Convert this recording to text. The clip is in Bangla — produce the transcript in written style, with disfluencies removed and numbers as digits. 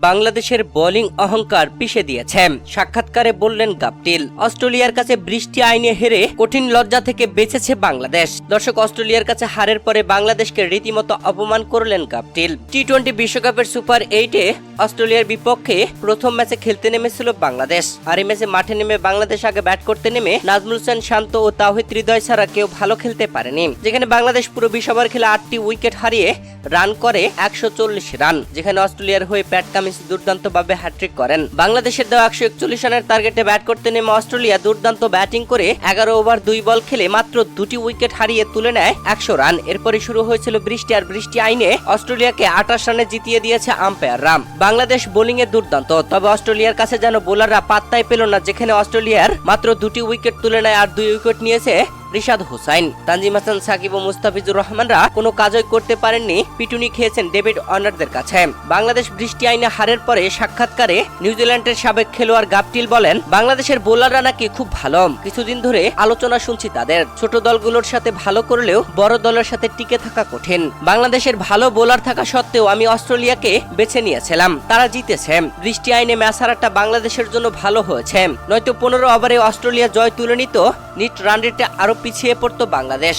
বাংলাদেশের বোলিং অহংকার পিষে দিয়েছে। সাক্ষাৎকারে বললেন গাপটিল, অস্ট্রেলিয়ার কাছে বৃষ্টি আইনে হেরে কঠিন লজ্জা থেকে বেঁচেছে বাংলাদেশ। দর্শক, অস্ট্রেলিয়ার কাছে হারের পরে বাংলাদেশকে রীতিমতো অপমান করলেন গাপটিল। টি-20 বিশ্বকাপের সুপার 8-এ অস্ট্রেলিয়ার বিপক্ষে প্রথম ম্যাচে খেলতে নেমেছিল বাংলাদেশ। আর এই ম্যাচে মাঠে নেমে বাংলাদেশ আগে ব্যাট করতে নেমে নাজমুল হোসেন শান্ত ও তাওহিদ হৃদয় ছাড়া কেউ ভালো খেলতে পারেনি। যেখানে বাংলাদেশ পুরো 20 ওভার খেলে 8টি উইকেট হারিয়ে রান করে 140 রান, যেখানে অস্ট্রেলিয়ার হয়ে প্যাট কামিন্স দুর্দান্তভাবে হ্যাট্রিক করেন। বাংলাদেশের দেওয়া 141 রানের টার্গেটে ব্যাট করতে নেমে অস্ট্রেলিয়া দুর্দান্ত ব্যাটিং করে 11 ওভার 2 বল খেলে মাত্র 2টি উইকেট হারিয়ে তুলে নেয় 100 রান। এরপরে শুরু হয়েছিল বৃষ্টি, আর বৃষ্টি আইনে অস্ট্রেলিয়াকে 28 রানে জিতিয়ে দিয়েছে আম্পায়াররা। বাংলাদেশ বোলিং এ দুর্দান্ত, তবে অস্ট্রেলিয়ার কাছে যেন বোলাররা পাত্তাই পেল না, যেখানে অস্ট্রেলিয়ার মাত্র 2টি উইকেট তুলে নেয় আর 2 উইকেট নিয়েছে রিশাদ হোসাইন। তানজিম হাসান, সাকিব ও মুস্তাফিজুর রহমানরা কোনো কাজই করতে পারেননি, পিটুনি খেয়েছেন ডেভিড ওয়ার্নারদের কাছে। বাংলাদেশ বৃষ্টি আইনে হারের পরে সাক্ষাৎকারে নিউজিল্যান্ডের সাবেক খেলোয়াড় গাপটিল বলেন, বাংলাদেশের বোলাররা নাকি খুব ভালো, কিছুদিন ধরে আলোচনা শুনছি তাদের। ছোট দলগুলোর সাথে ভালো করলেও বড় দলের সাথে টিকে থাকা কঠিন। বাংলাদেশের ভালো বোলার থাকা সত্ত্বেও আমি অস্ট্রেলিয়াকে বেছে নিয়েছিলাম, তারা জিতেছে। বৃষ্টি আইনে ম্যাচ হারাটা বাংলাদেশের জন্য ভালো হয়েছে, নয়তো 15 ওভারে অস্ট্রেলিয়া জয় তুলে নিত, নিট রান রেটে আরো পিছিয়ে পড়তো বাংলাদেশ।